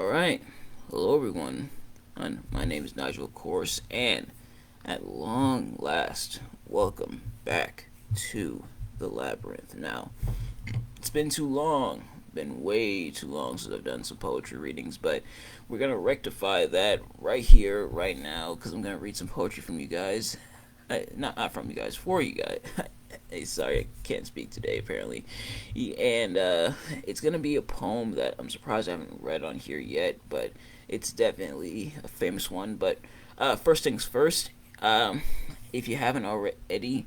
Alright, hello everyone. My name is Nigel, of course, and at long last, welcome back to the Labyrinth. Now, it's been too long, been way too long since I've done some poetry readings, but we're gonna rectify that right here, right now, because I'm gonna read some poetry from you guys. Not from you guys, for you guys. Hey, sorry, I can't speak today, apparently. And it's going to be a poem that I'm surprised I haven't read on here yet, but it's definitely a famous one. But first things first, if you haven't already,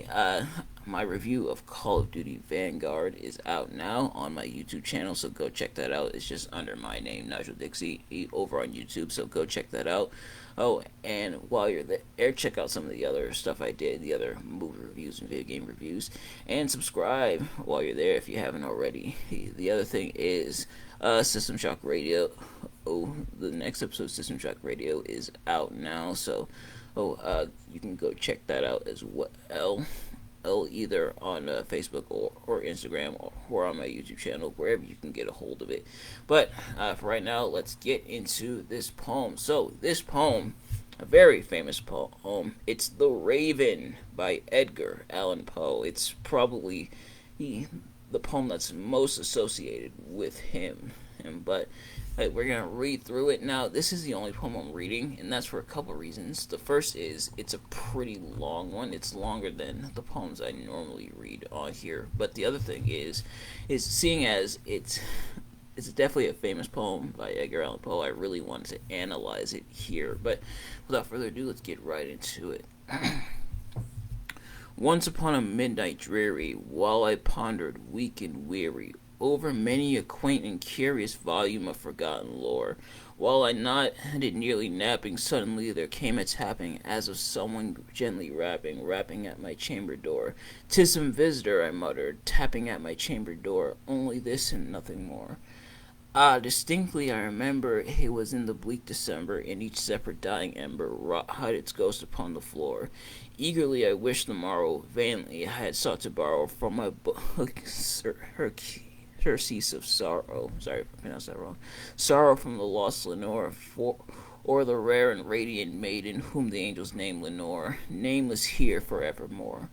uh, my review of Call of Duty Vanguard is out now on my YouTube channel, so go check that out. It's just under my name, Nigel Dixie, over on YouTube, so go check that out. Oh, and while you're there, check out some of the other stuff I did, the other movie reviews and video game reviews, and subscribe while you're there if you haven't already. The other thing is System Shock Radio. Oh, the next episode of System Shock Radio is out now, so you can go check that out as well. Either on Facebook or Instagram or on my YouTube channel, wherever you can get a hold of it. But for right now, let's get into this poem. So, this poem, a very famous poem, it's The Raven by Edgar Allan Poe. It's probably the poem that's most associated with him. But we're going to read through it. Now, this is the only poem I'm reading, and that's for a couple reasons. The first is it's a pretty long one. It's longer than the poems I normally read on here. But the other thing is seeing as it's definitely a famous poem by Edgar Allan Poe, I really wanted to analyze it here. But without further ado, let's get right into it. Once upon a midnight dreary, while I pondered, weak and weary, over many a quaint and curious volume of forgotten lore. While I nodded, nearly napping, suddenly there came a tapping, as of someone gently rapping at my chamber door. "'Tis some visitor," I muttered, tapping at my chamber door, only this and nothing more. Ah, distinctly I remember it was in the bleak December, and each separate dying ember hid its ghost upon the floor. Eagerly I wished the morrow, vainly I had sought to borrow from my book her cease of sorrow. Sorry if I pronounced that wrong. Sorrow from the lost Lenore, or the rare and radiant maiden whom the angels name Lenore, nameless here forevermore.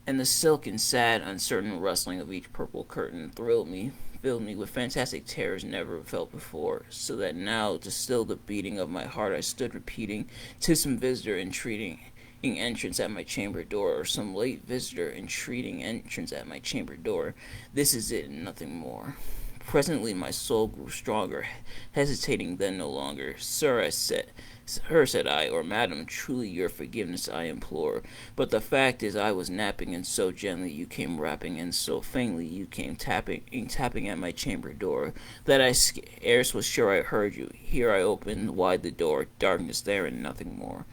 And the silken, sad, uncertain rustling of each purple curtain filled me with fantastic terrors never felt before, so that now, to still the beating of my heart, I stood repeating, "'Tis some visitor entreating entrance at my chamber door, or some late visitor entreating entrance at my chamber door. This is it and nothing more." Presently my soul grew stronger, hesitating then no longer. "Sir," said I, "or madam, truly your forgiveness I implore. But the fact is I was napping, and so gently you came rapping, and so faintly you came tapping at my chamber door, that I scarce was sure I heard you. Here I opened wide the door, darkness there and nothing more."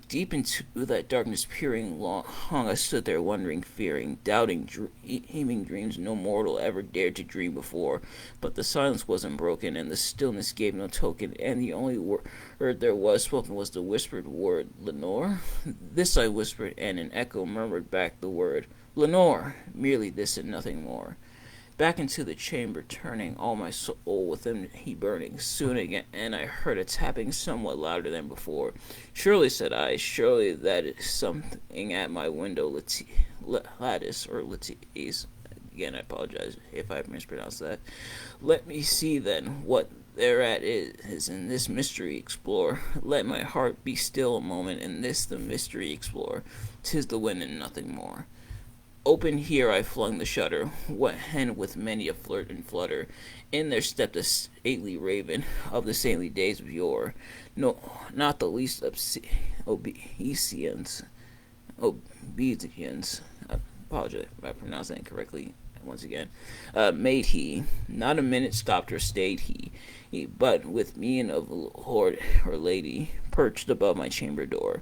Deep into that darkness peering long, I stood there wondering, fearing, doubting, dreaming dreams no mortal ever dared to dream before. But the silence was unbroken, and the stillness gave no token, and the only word there was spoken was the whispered word, "Lenore?" This I whispered, and an echo murmured back the word, "Lenore!" Merely this and nothing more. Back into the chamber turning, all my soul within me burning. Soon again I heard a tapping somewhat louder than before. "Surely," said I, "surely that is something at my window lattice, or lattice." Again, I apologize if I mispronounced that. "Let me see then what thereat is, and this mystery explore. Let my heart be still a moment, and this the mystery explore. 'Tis the wind and nothing more." Open here I flung the shutter, and with many a flirt and flutter, in there stepped a stately raven of the saintly days of yore. No, not the least obeisance. I apologize if I pronounced that incorrectly. Once again, made he. Not a minute stopped or stayed he, but with mien of lord or lady, perched above my chamber door.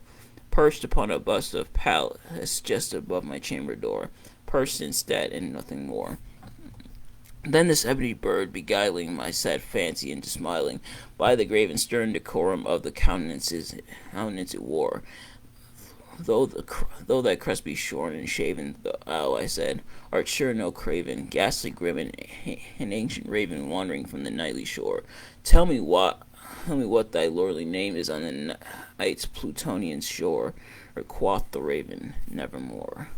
Perched upon a bust of Pallas just above my chamber door, perched instead and nothing more. Then this ebony bird, beguiling my sad fancy into smiling, by the grave and stern decorum of the countenance it wore, though thy crest be shorn and shaven, thou, I said, art sure no craven, ghastly grim and an ancient raven wandering from the nightly shore. Tell me what thy lordly name is on the night's Plutonian shore, or quoth the raven, nevermore.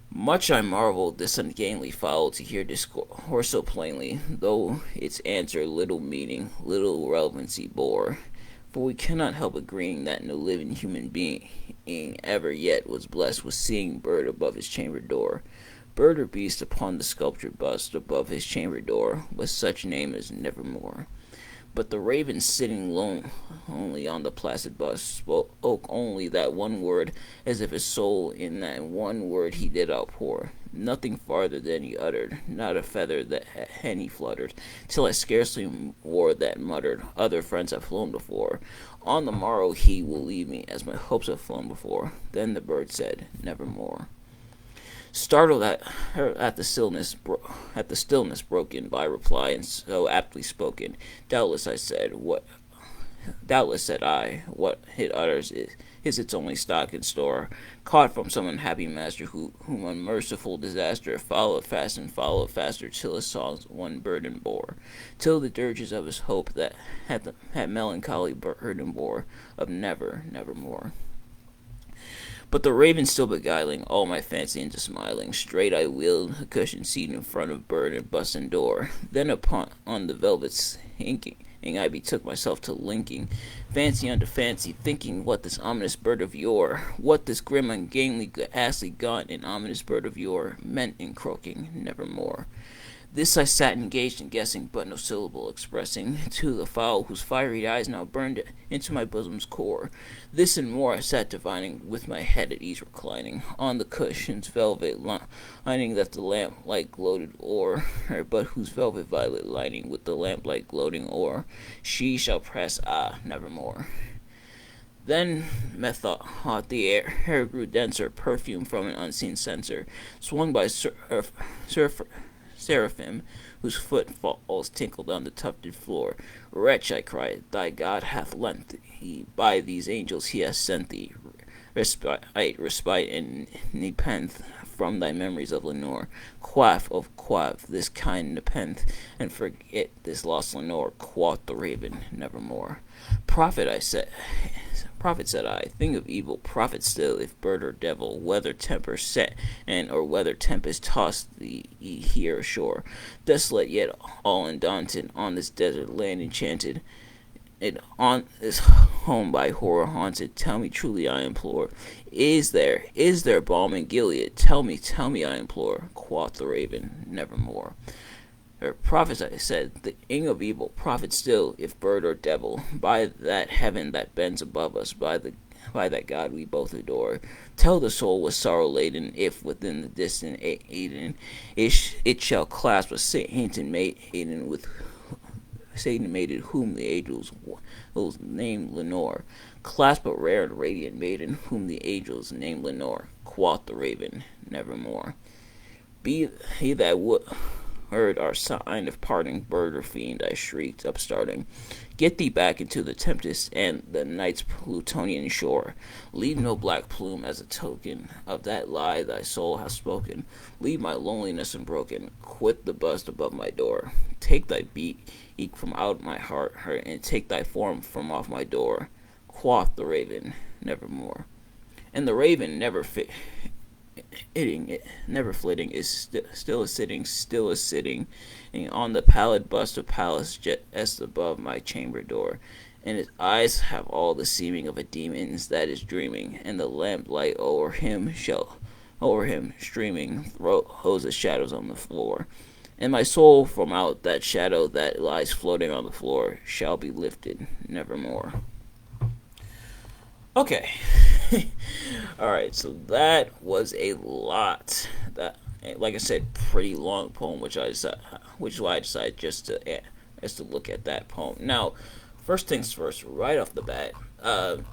Much I marveled this ungainly fowl to hear discourse so plainly, though its answer little meaning, little relevancy bore. For we cannot help agreeing that no living human being ever yet was blessed with seeing bird above his chamber door, bird or beast upon the sculptured bust above his chamber door, with such name as nevermore. But the raven sitting lone only on the placid bust spoke only that one word, as if his soul in that one word he did outpour. Nothing farther than he uttered, not a feather that hen he fluttered, till I scarcely wore that muttered, other friends have flown before. On the morrow he will leave me, as my hopes have flown before. Then the bird said, nevermore. Startled at the stillness broken by reply and so aptly spoken, doubtless said I, what it utters is its only stock and store, caught from some unhappy master whom unmerciful disaster followed fast and followed faster till his song's one burden bore, till the dirges of his hope that had melancholy burden bore of nevermore. But the raven still beguiling all my fancy into smiling, straight I wheeled a cushioned seat in front of bird and bust and door. Then on the velvet's inking, I betook myself to linking fancy unto fancy, thinking what this ominous bird of yore, what this grim, ungainly, ghastly, gaunt, and ominous bird of yore meant in croaking nevermore. This I sat engaged in guessing, but no syllable expressing to the fowl whose fiery eyes now burned into my bosom's core. This and more I sat divining, with my head at ease reclining on the cushion's velvet lining that the lamplight gloated o'er, but whose velvet violet lining with the lamplight gloating o'er, she shall press, nevermore. Then methought the air grew denser, perfume from an unseen censer, swung by seraphim, whose footfalls tinkled on the tufted floor. Wretch, I cried, thy God hath lent thee, by these angels he hath sent thee, respite, and nepenthe from thy memories of Lenore. Quaff, this kind nepenthe, and forget this lost Lenore, quoth the raven, nevermore. Prophet, said I, thing of evil, prophet still, if bird or devil, whether temper set, or whether tempest tossed thee here ashore, desolate yet all undaunted, on this desert land enchanted, and on this home by horror haunted, tell me truly, I implore, is there balm in Gilead? Tell me, I implore, quoth the raven, nevermore. Prophet, I said, the ing of evil, prophet still, if bird or devil, by that heaven that bends above us, by that God we both adore, tell the soul with sorrow laden, if within the distant Eden, it shall clasp a saint and maiden with Satan maiden whom the angels name Lenore, clasp a rare and radiant maiden whom the angels name Lenore, quoth the raven, nevermore. Be he that would heard our sign of parting, bird or fiend, I shrieked, upstarting. Get thee back into the tempest and the night's Plutonian shore. Leave no black plume as a token of that lie thy soul hath spoken. Leave my loneliness unbroken. Quit the bust above my door. Take thy beak from out my heart, and take thy form from off my door. Quoth the raven, nevermore. And the raven, never flitting, is still a sitting, and on the pallid bust of Pallas just above my chamber door, and his eyes have all the seeming of a demon's that is dreaming, and the lamplight o'er him streaming throws the shadows on the floor, and my soul from out that shadow that lies floating on the floor shall be lifted nevermore. Okay. Alright, so that was a lot. That, like I said, pretty long poem, which is why I decided just to look at that poem. Now, first things first, right off the bat,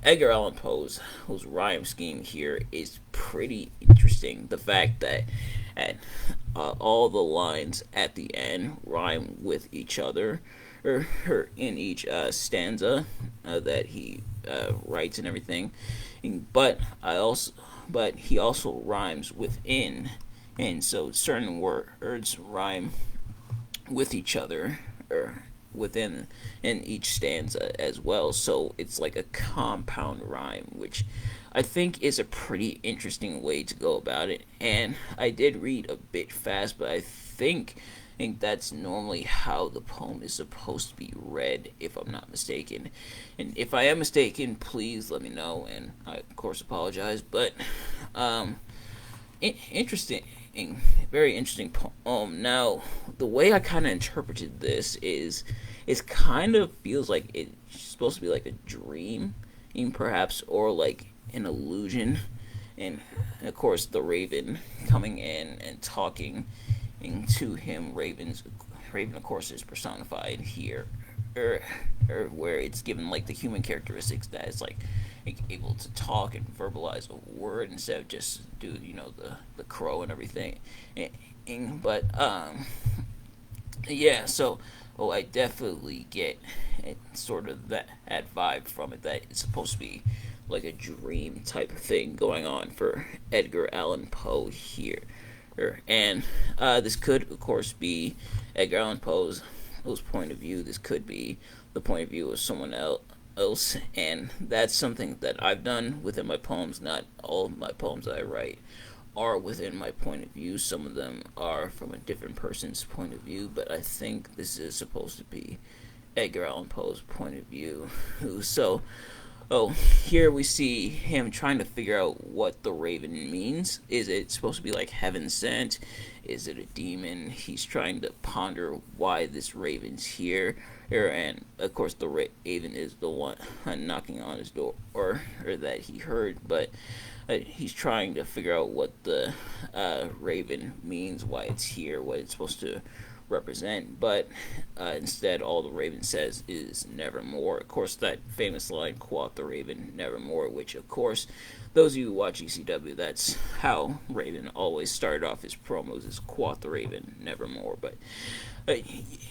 Edgar Allan Poe's rhyme scheme here is pretty interesting. The fact that all the lines at the end rhyme with each other, or in each stanza that he writes and everything. But but he also rhymes within, and so certain words rhyme with each other or within in each stanza as well. So it's like a compound rhyme, which I think is a pretty interesting way to go about it. And I did read a bit fast, but I think that's normally how the poem is supposed to be read, if I'm not mistaken. And if I am mistaken, please let me know, and I of course apologize. But um, interesting, very interesting poem. Now, the way I kind of interpreted this is, it kind of feels like it's supposed to be like a dream, perhaps, or like an illusion, and of course the raven coming in and talking to him. Raven, of course, is personified here, or, or where it's given like the human characteristics that is like able to talk and verbalize a word instead of just do the crow and everything. But yeah, so I definitely get sort of that vibe from it, that it's supposed to be like a dream type of thing going on for Edgar Allan Poe here. And this could, of course, be Edgar Allan Poe's point of view. This could be the point of view of someone else, and that's something that I've done within my poems. Not all of my poems that I write are within my point of view. Some of them are from a different person's point of view, but I think this is supposed to be Edgar Allan Poe's point of view. So, here we see him trying to figure out what the raven means. Is it supposed to be like heaven sent? Is it a demon? He's trying to ponder why this raven's here. And of course, the raven is the one knocking on his door, or that he heard. But he's trying to figure out what the raven means, why it's here, what it's supposed to represent. But instead, all the raven says is nevermore. Of course, that famous line, quoth the raven nevermore, which of course those of you who watch ECW, that's how Raven always started off his promos, is quoth the raven nevermore. But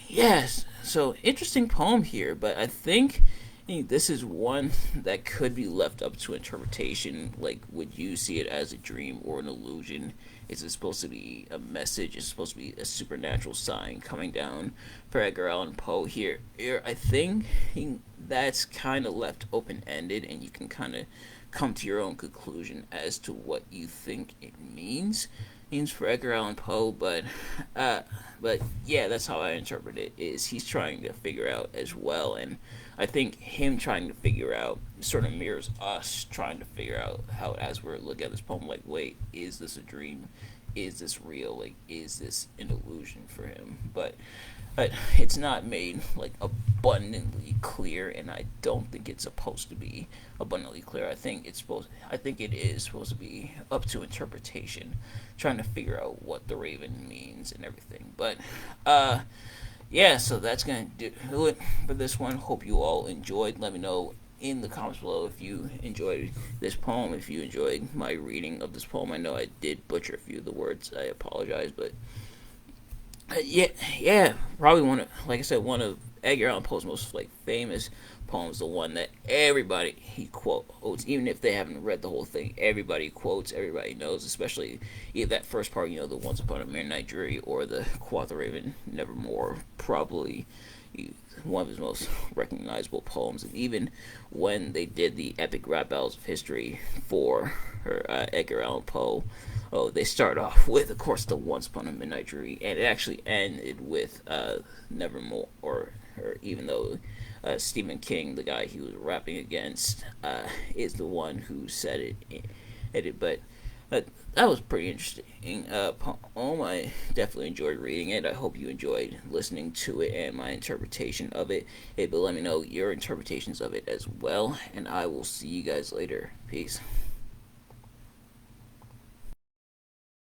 yes, so interesting poem here, but I think this is one that could be left up to interpretation. Like, would you see it as a dream or an illusion? Is it supposed to be a message? Is it supposed to be a supernatural sign coming down for Edgar Allan Poe here? I think that's kind of left open-ended, and you can kind of come to your own conclusion as to what you think it means for Edgar Allan Poe. But yeah, that's how I interpret it. Is he's trying to figure out as well, and I think him trying to figure out sort of mirrors us trying to figure out how, as we're looking at this poem, like, wait, is this a dream? Is this real? Like, is this an illusion for him? But it's not made like abundantly clear, and I don't think it's supposed to be abundantly clear. I think it is supposed to be up to interpretation, trying to figure out what the raven means and everything. But yeah, so that's gonna do it for this one. Hope you all enjoyed. Let me know in the comments below if you enjoyed this poem, if you enjoyed my reading of this poem. I know I did butcher a few of the words. I apologize, but yeah, probably one of Edgar Allan Poe's most famous poems, the one that everybody he quotes, even if they haven't read the whole thing. Everybody quotes, everybody knows, especially either that first part, the Once Upon a Midnight Jury, or the Quoth the Raven Nevermore. Probably one of his most recognizable poems. And even when they did the epic rap battles of history for Edgar Allan Poe, they start off with, of course, the Once Upon a Midnight Jury, and it actually ended with Nevermore, or even though Stephen King, the guy he was rapping against, is the one who said it. But that was pretty interesting poem. I definitely enjoyed reading it. I hope you enjoyed listening to it and my interpretation of it. But let me know your interpretations of it as well, and I will see you guys later. Peace.